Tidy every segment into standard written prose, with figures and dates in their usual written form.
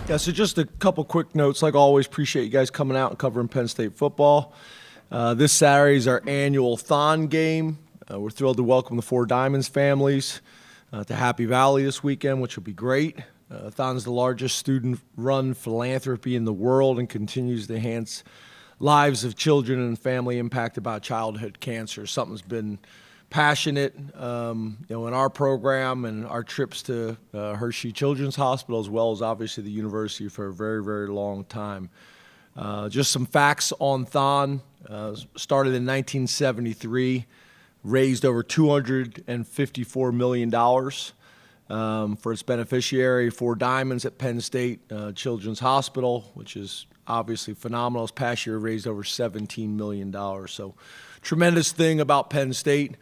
Yeah, so just a couple quick notes. Like always, appreciate you guys coming out and covering Penn State football. This Saturday is our annual THON game. We're thrilled to welcome the Four Diamonds families to Happy Valley this weekend, which will be great. THON is the largest student-run philanthropy in the world and continues to enhance lives of children and family impacted by childhood cancer. Something's been passionate, in our program and our trips to Hershey Children's Hospital, as well as obviously the university for a very, very long time. Just some facts on THON. Started in 1973, raised over $254 million for its beneficiary, Four Diamonds at Penn State Children's Hospital, which is obviously phenomenal. This past year raised over $17 million. So tremendous thing about Penn State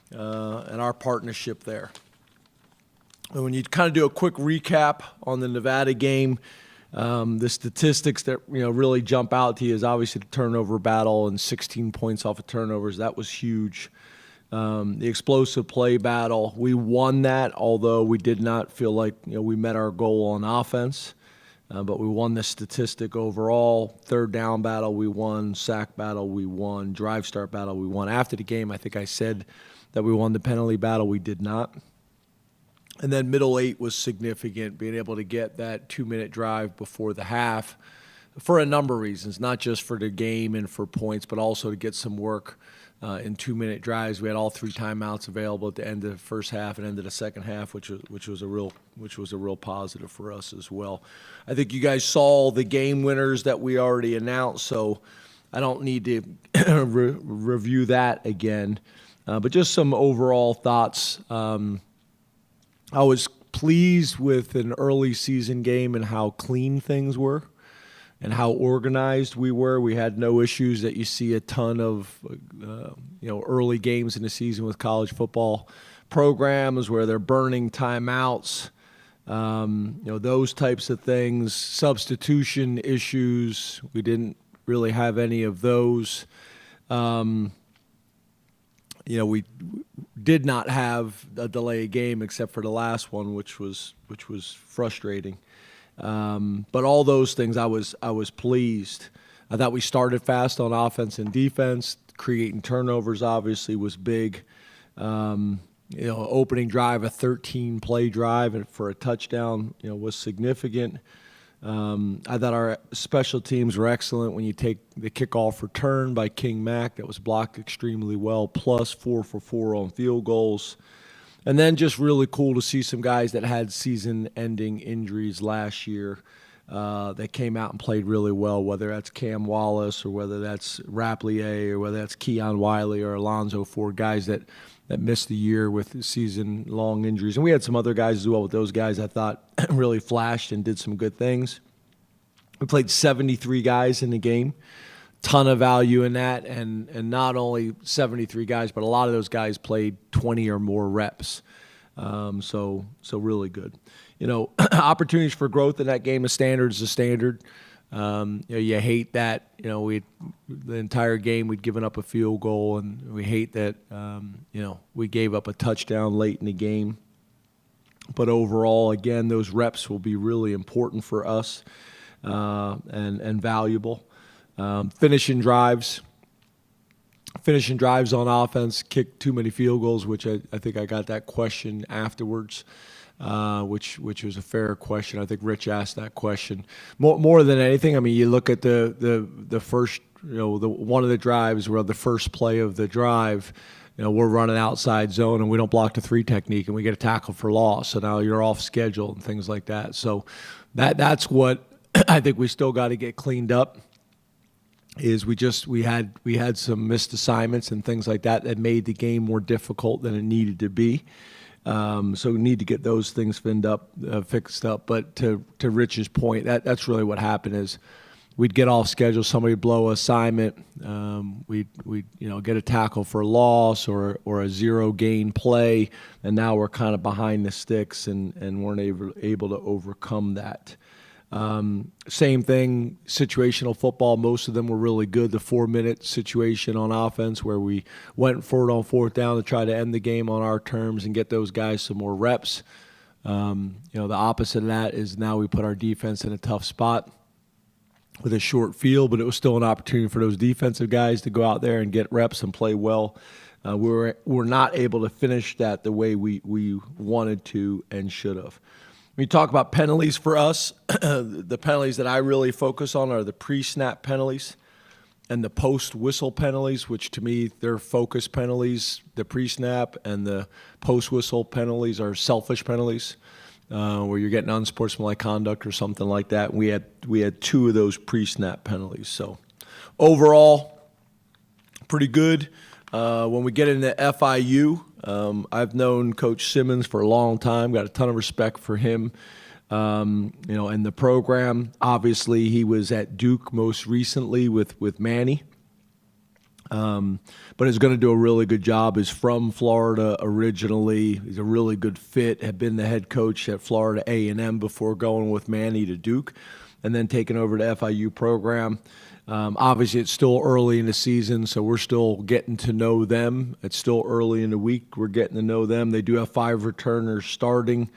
and our partnership there. And when you kind of do a quick recap on the Nevada game, the statistics that really jump out to you is obviously the turnover battle and 16 points off of turnovers. That was huge. The explosive play battle, we won that, although we did not feel like we met our goal on offense. But we won the statistic overall. Third down battle, we won. Sack battle, we won. Drive start battle, we won. After the game, I think I said that we won the penalty battle. We did not. And then middle eight was significant, being able to get that 2-minute drive before the half for a number of reasons, not just for the game and for points, but also to get some work in 2-minute drives. We had all 3 timeouts available at the end of the first half and end of the second half, which was a real positive for us as well. I think you guys saw the game winners that we already announced, so I don't need to review that again. But just some overall thoughts. I was pleased with an early season game and how clean things were and how organized we were. We had no issues that you see a ton of, early games in the season with college football programs where they're burning timeouts, those types of things, substitution issues. We didn't really have any of those. We did not have a delay game except for the last one, which was frustrating. But all those things, I was pleased. I thought we started fast on offense and defense. Creating turnovers obviously was big. Opening drive, a 13-play drive and for a touchdown, was significant. I thought our special teams were excellent when you take the kickoff return by King Mack. That was blocked extremely well, plus 4 for 4 on field goals. And then just really cool to see some guys that had season-ending injuries last year that came out and played really well, whether that's Cam Wallace or whether that's Raplier or whether that's Keon Wiley or Alonzo Ford, guys that missed the year with season-long injuries. And we had some other guys as well with those guys I thought really flashed and did some good things. We played 73 guys in the game. Ton of value in that, and not only 73 guys, but a lot of those guys played 20 or more reps. So really good. Opportunities for growth in that game of standard is a standard. You hate that, the entire game we'd given up a field goal, and we hate that, we gave up a touchdown late in the game. But overall, again, those reps will be really important for us and valuable. Finishing drives on offense, kicked too many field goals, which I think I got that question afterwards. Which was a fair question. I think Rich asked that question. More than anything, I mean, you look at the first, one of the drives where the first play of the drive, we're running outside zone and we don't block the 3 technique and we get a tackle for loss. So now you're off schedule and things like that. So that's what I think we still got to get cleaned up. Is we had some missed assignments and things like that made the game more difficult than it needed to be. So we need to get those things fixed up. But to Rich's point, that's really what happened is we'd get off schedule, somebody would blow assignment, we'd get a tackle for loss or a zero gain play, and now we're kind of behind the sticks and weren't able to overcome that. Same thing, situational football. Most of them were really good. The 4-minute situation on offense where we went for it on 4th down to try to end the game on our terms and get those guys some more reps. The opposite of that is now we put our defense in a tough spot with a short field, but it was still an opportunity for those defensive guys to go out there and get reps and play well. We're not able to finish that the way we wanted to and should have. When you talk about penalties for us, the penalties that I really focus on are the pre-snap penalties and the post-whistle penalties, which to me, they're focus penalties. The pre-snap and the post-whistle penalties are selfish penalties, where you're getting unsportsmanlike conduct or something like that. We had 2 of those pre-snap penalties. So overall, pretty good. When we get into FIU, I've known Coach Simmons for a long time, got a ton of respect for him. And the program, obviously he was at Duke most recently with Manny, but is going to do a really good job. Is from Florida originally. He's a really good fit, had been the head coach at Florida A&M before going with Manny to Duke and then taking over the FIU program. Obviously, it's still early in the season, so we're still getting to know them. It's still early in the week. We're getting to know them. They do have 5 returners starting.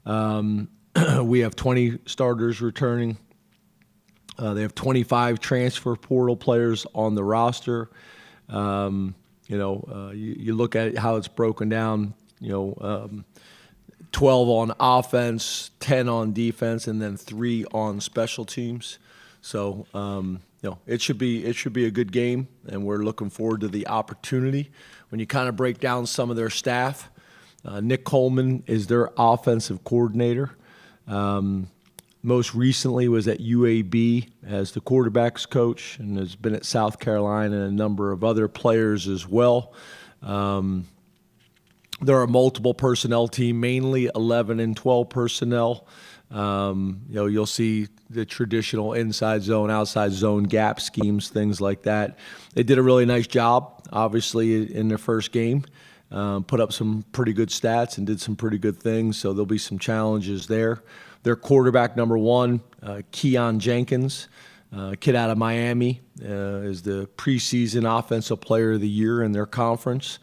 We have 20 starters returning. They have 25 transfer portal players on the roster. You look at how it's broken down, 12 on offense, 10 on defense, and then 3 on special teams. So, it should be a good game, and we're looking forward to the opportunity. When you kind of break down some of their staff, Nick Coleman is their offensive coordinator. Most recently was at UAB as the quarterback's coach and has been at South Carolina and a number of other players as well. There are multiple personnel team, mainly 11 and 12 personnel. You'll see the traditional inside zone, outside zone gap schemes, things like that. They did a really nice job, obviously, in their first game. Put up some pretty good stats and did some pretty good things, so there'll be some challenges there. Their quarterback, number 1, Keon Jenkins, kid out of Miami, is the preseason Offensive Player of the Year in their conference.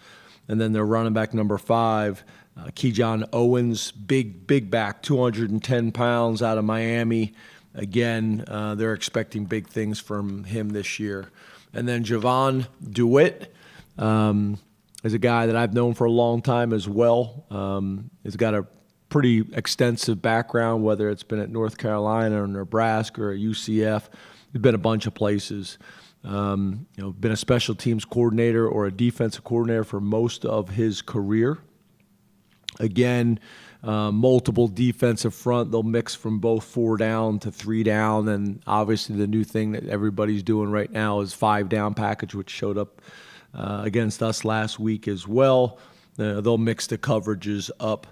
And then their running back, number 5, Kejon Owens, big back, 210 pounds out of Miami. Again, they're expecting big things from him this year. And then Javon DeWitt is a guy that I've known for a long time as well. He's got a pretty extensive background, whether it's been at North Carolina or Nebraska or UCF. He's been a bunch of places. Been a special teams coordinator or a defensive coordinator for most of his career. Again, multiple defensive front. They'll mix from both 4 down to 3 down. And obviously the new thing that everybody's doing right now is 5 down package, which showed up against us last week as well. They'll mix the coverages up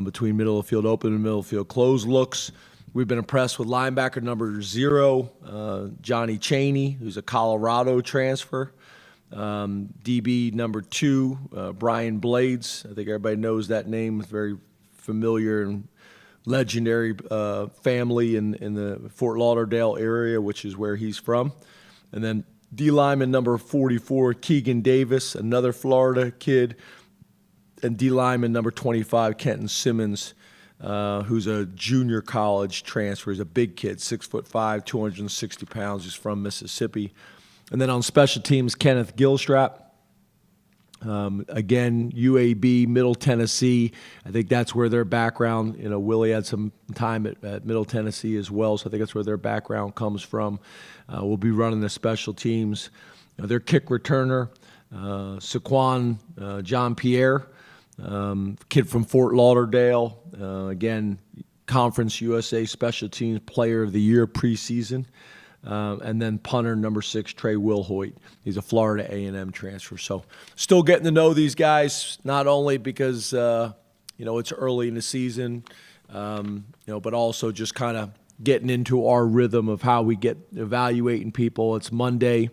between middle of field open and middle of field closed looks. We've been impressed with linebacker number 0, Johnny Chaney, who's a Colorado transfer. DB number 2, Brian Blades. I think everybody knows that name. Very familiar and legendary family in the Fort Lauderdale area, which is where he's from. And then D lineman number 44, Keegan Davis, another Florida kid. And D lineman number 25, Kenton Simmons, who's a junior college transfer. He's a big kid, 6'5", 260 pounds. He's from Mississippi. And then on special teams, Kenneth Gilstrap. Again, UAB, Middle Tennessee. I think that's where their background, Willie had some time at Middle Tennessee as well, so I think that's where their background comes from. We'll be running the special teams. Their kick returner, Saquon Jean-Pierre, kid from Fort Lauderdale. Again, Conference USA Special Teams Player of the Year preseason. And then punter number 6, Trey Wilhoit. He's a Florida A&M transfer. So still getting to know these guys, not only because, it's early in the season, but also just kind of getting into our rhythm of how we get evaluating people. It's Monday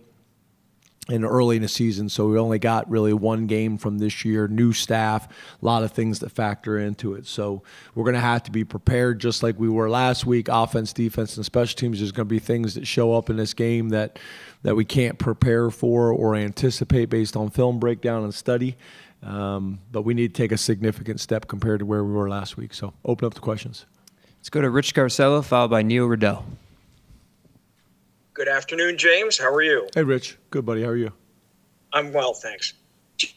and early in the season, so we only got really 1 game from this year, new staff, a lot of things that factor into it. So we're going to have to be prepared just like we were last week. Offense, defense, and special teams, there's going to be things that show up in this game that we can't prepare for or anticipate based on film breakdown and study. But we need to take a significant step compared to where we were last week. So open up the questions. Let's go to Rich Garcello, followed by Neil Riddell. Good afternoon, James. How are you? Hey, Rich. Good, buddy. How are you? I'm well, thanks.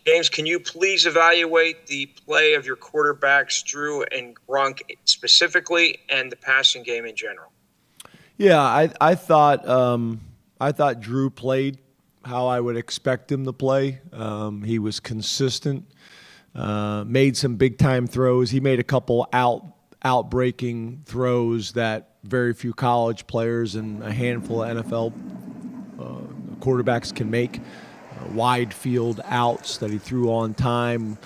James, can you please evaluate the play of your quarterbacks, Drew and Gronk specifically, and the passing game in general? Yeah, I thought Drew played how I would expect him to play. He was consistent, made some big-time throws. He made a couple out-breaking throws that very few college players and a handful of NFL quarterbacks can make. Wide field outs that he threw on time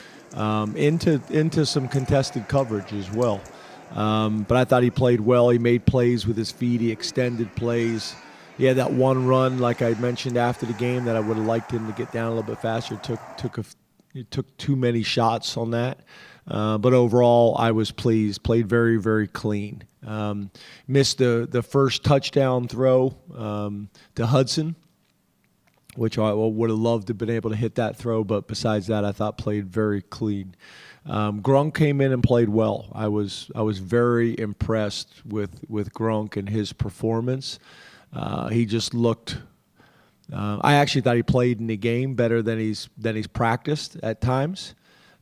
into some contested coverage as well. But I thought he played well. He made plays with his feet. He extended plays. He had that one run, like I mentioned after the game, that I would have liked him to get down a little bit faster. He took too many shots on that. But overall, I was pleased. Played very, very clean. Missed the first touchdown throw to Hudson, which I would have loved to have been able to hit that throw. But besides that, I thought played very clean. Gronk came in and played well. I was very impressed with Gronk and his performance. He just looked. I actually thought he played in the game better than he's practiced at times.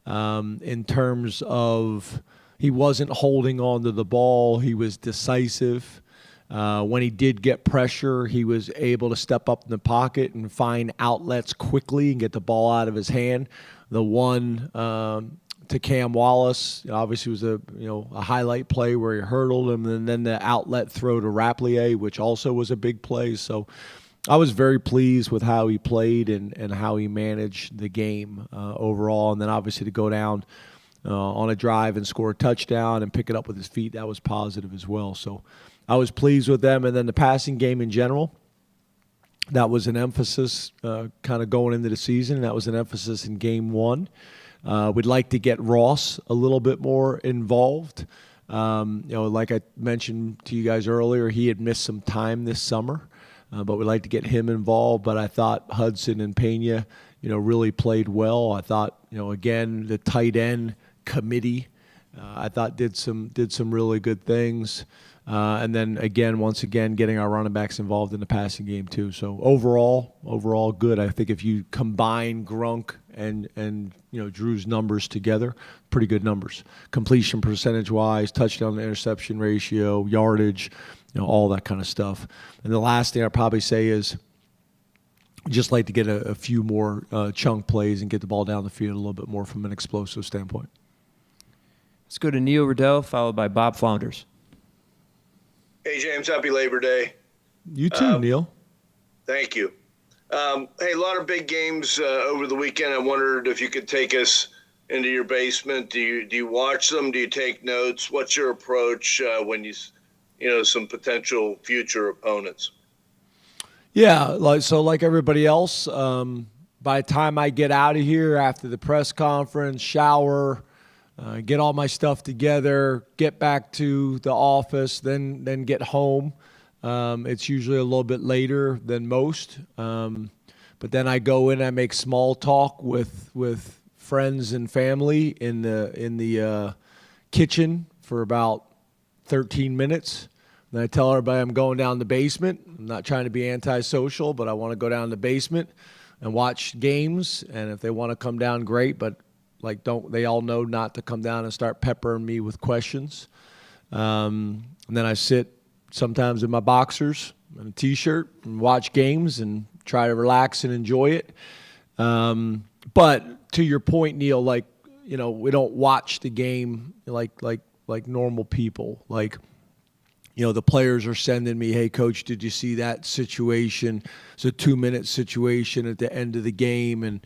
In terms of he wasn't holding on to the ball, he was decisive. When he did get pressure, he was able to step up in the pocket and find outlets quickly and get the ball out of his hand. The one to Cam Wallace obviously was a highlight play where he hurdled him, and then the outlet throw to Rapplier, which also was a big play. So I was very pleased with how he played and how he managed the game overall. And then obviously to go down on a drive and score a touchdown and pick it up with his feet, that was positive as well. So I was pleased with them. And then the passing game in general, that was an emphasis kind of going into the season. That was an emphasis in game one. We'd like to get Ross a little bit more involved. Like I mentioned to you guys earlier, he had missed some time this summer, but we'd like to get him involved. But I thought Hudson and Pena, really played well. I thought, again, the tight end committee, I thought did some really good things. And then once again, getting our running backs involved in the passing game too. So overall good. I think if you combine Gronk and Drew's numbers together, pretty good numbers. Completion percentage wise, touchdown to interception ratio, yardage, all that kind of stuff. And the last thing I'd probably say is just like to get a few more chunk plays and get the ball down the field a little bit more from an explosive standpoint. Let's go to Neil Riddell, followed by Bob Flounders. Hey, James, happy Labor Day. You too, Neil. Thank you. Hey, a lot of big games over the weekend. I wondered if you could take us into your basement. Do you watch them? Do you take notes? What's your approach when some potential future opponents? Yeah, like everybody else, by the time I get out of here after the press conference, shower, get all my stuff together, get back to the office, then get home. It's usually a little bit later than most. But then I go in, I make small talk with friends and family in the kitchen for about 13 minutes. Then I tell everybody I'm going down the basement. I'm not trying to be antisocial, but I want to go down the basement and watch games. And if they want to come down, great. But they all know not to come down and start peppering me with questions. And then I sit sometimes in my boxers and a T-shirt and watch games and try to relax and enjoy it. But to your point, Neil, we don't watch the game like normal people. The players are sending me, hey, Coach, did you see that situation? It's a 2-minute situation at the end of the game, and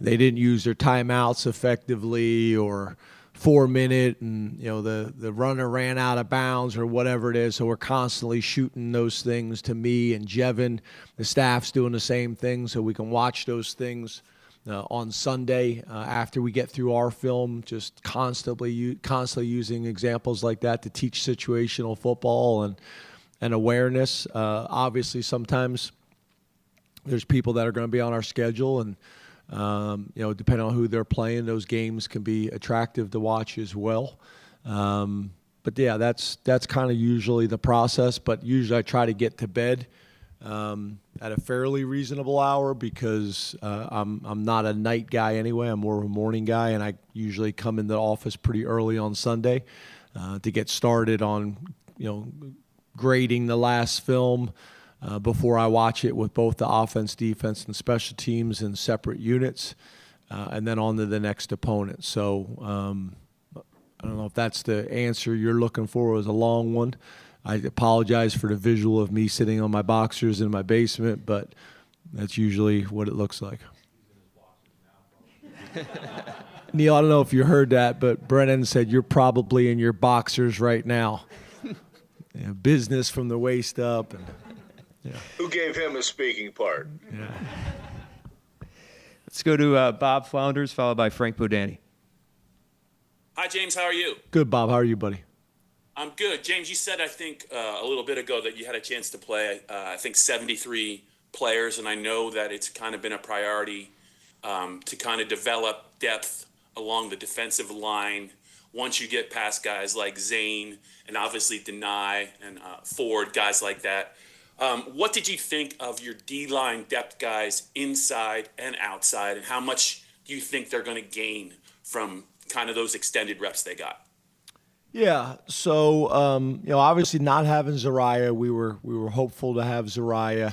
they didn't use their timeouts effectively, or 4-minute, and the runner ran out of bounds or whatever it is. So we're constantly shooting those things to me and Jevin. The staff's doing the same thing, so we can watch those things on Sunday after we get through our film. Just constantly using examples like that to teach situational football and awareness. Obviously, sometimes there's people that are going to be on our schedule, and Depending on who they're playing, those games can be attractive to watch as well. But yeah, that's kind of usually the process. But usually I try to get to bed at a fairly reasonable hour because I'm not a night guy anyway. I'm more of a morning guy, and I usually come into the office pretty early on Sunday to get started on grading the last film before I watch it with both the offense, defense, and special teams in separate units, and then on to the next opponent. So I don't know if that's the answer you're looking for. It was a long one. I apologize for the visual of me sitting on my boxers in my basement, but that's usually what it looks like. Neil, I don't know if you heard that, but Brennan said you're probably in your boxers right now. Business from the waist up. And, yeah. Who gave him a speaking part? Yeah. Let's go to Bob Flounders, followed by Frank Bodani. Hi, James. How are you? Good, Bob. How are you, buddy? I'm good. James, you said, I think, a little bit ago that you had a chance to play, I think, 73 players, and I know that it's kind of been a priority to kind of develop depth along the defensive line once you get past guys like Zane and obviously Deny and Ford, guys like that. What did you think of your D-line depth guys inside and outside, and how much do you think they're going to gain from kind of those extended reps they got? Yeah, so obviously not having Zariah, we were hopeful to have Zariah.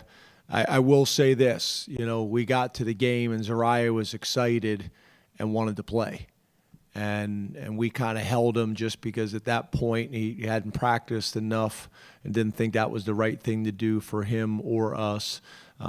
I will say this, we got to the game and Zariah was excited and wanted to play, and we kind of held him just because at that point he hadn't practiced enough and didn't think that was the right thing to do for him or us.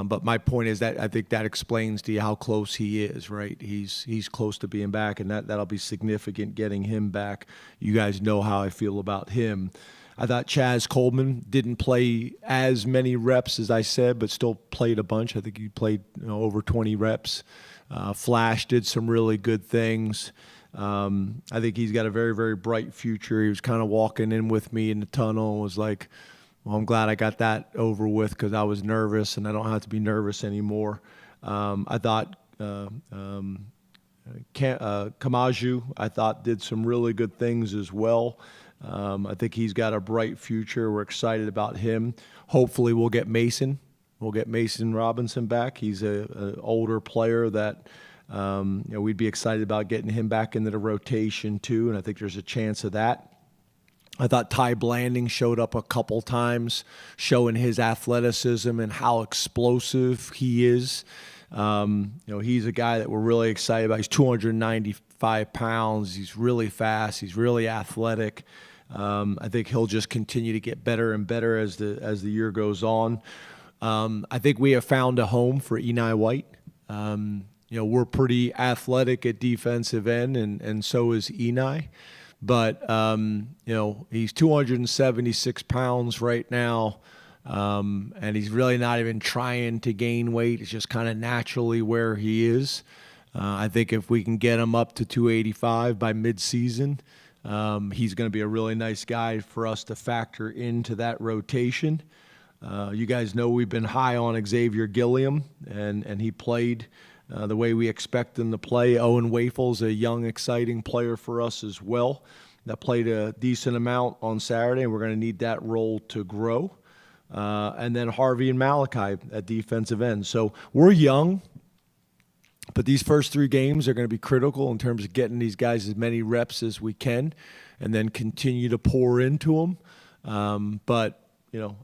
But my point is that I think that explains to you how close he is, right? He's close to being back, and that'll be significant getting him back. You guys know how I feel about him. I thought Chaz Coleman didn't play as many reps as I said, but still played a bunch. I think he played over 20 reps. Flash did some really good things. I think he's got a very, very bright future. He was kind of walking in with me in the tunnel and was like, well, I'm glad I got that over with because I was nervous, and I don't have to be nervous anymore. I thought Kamaju, I thought, did some really good things as well. I think he's got a bright future. We're excited about him. Hopefully we'll get Mason. We'll get Mason Robinson back. He's an older player that we'd be excited about getting him back into the rotation too, and I think there's a chance of that. I thought Ty Blanding showed up a couple times, showing his athleticism and how explosive he is. He's a guy that we're really excited about. He's 295 pounds. He's really fast. He's really athletic. I think he'll just continue to get better and better as the year goes on. I think we have found a home for Eni White. We're pretty athletic at defensive end, and so is Eni. But, he's 276 pounds right now, and he's really not even trying to gain weight. It's just kind of naturally where he is. I think if we can get him up to 285 by midseason, he's going to be a really nice guy for us to factor into that rotation. You guys know we've been high on Xavier Gilliam, and he played the way we expect him to play. Owen Wafel's a young, exciting player for us as well that played a decent amount on Saturday, and we're going to need that role to grow. And then Harvey and Malachi at defensive end. So we're young, but these first 3 games are going to be critical in terms of getting these guys as many reps as we can and then continue to pour into them. But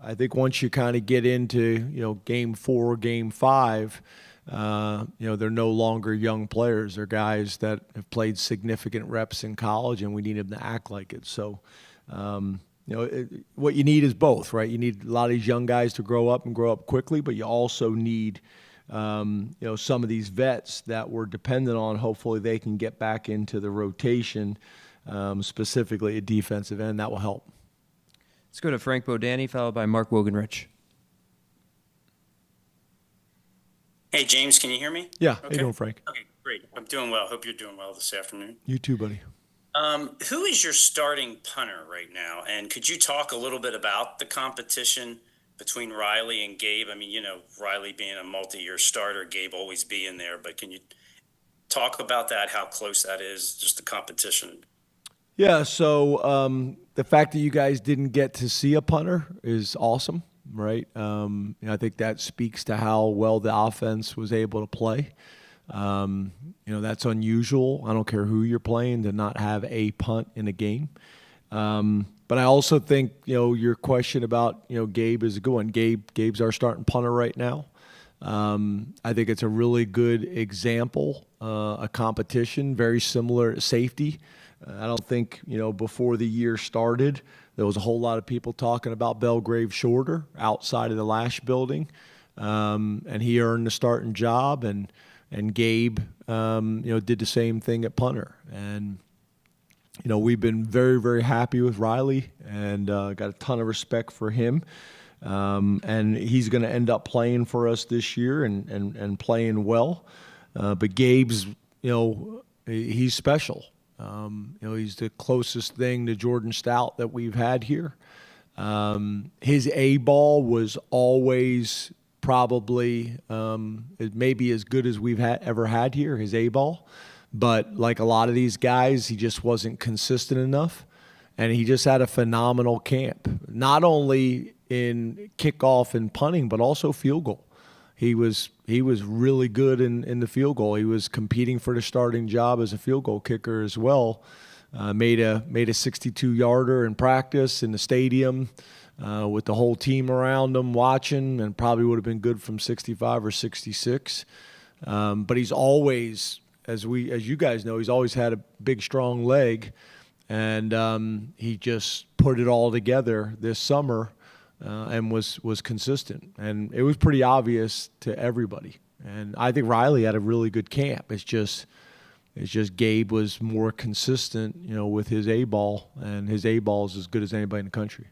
I think once you kind of get into, game 4, game 5, they're no longer young players. They're guys that have played significant reps in college, and we need them to act like it. So, what you need is both, right? You need a lot of these young guys to grow up and grow up quickly, but you also need, some of these vets that we're dependent on. Hopefully they can get back into the rotation, specifically at defensive end. That will help. Let's go to Frank Bodani, followed by Mark Wogenrich. Hey, James, can you hear me? Yeah. Okay. How you doing, Frank? Okay, great. I'm doing well. Hope you're doing well this afternoon. You too, buddy. Who is your starting punter right now? And could you talk a little bit about the competition between Riley and Gabe? I mean, Riley being a multi-year starter, Gabe always being there, but can you talk about that, how close that is, just the competition. Yeah, so the fact that you guys didn't get to see a punter is awesome, right? I think that speaks to how well the offense was able to play. That's unusual. I don't care who you're playing to not have a punt in a game. But I also think, your question about, Gabe is a good one. Gabe's our starting punter right now. I think it's a really good example, a competition, very similar to safety. I don't think, before the year started, there was a whole lot of people talking about Belgrave Shorter outside of the Lash building. And he earned the starting job, and Gabe, did the same thing at punter. And, we've been very, very happy with Riley and got a ton of respect for him. And he's going to end up playing for us this year and playing well. But Gabe's, he's special. He's the closest thing to Jordan Stout that we've had here. His A-ball was always probably maybe as good as we've ever had here, his A-ball. But like a lot of these guys, he just wasn't consistent enough. And he just had a phenomenal camp, not only in kickoff and punting, but also field goal. He was really good in the field goal. He was competing for the starting job as a field goal kicker as well. Made a 62-yarder in practice in the stadium with the whole team around him watching, and probably would have been good from 65 or 66. But he's always, as you guys know, he's always had a big, strong leg, and he just put it all together this summer. And was consistent, and it was pretty obvious to everybody. And I think Riley had a really good camp. It's just Gabe was more consistent, with his A-ball, and his A-ball is as good as anybody in the country.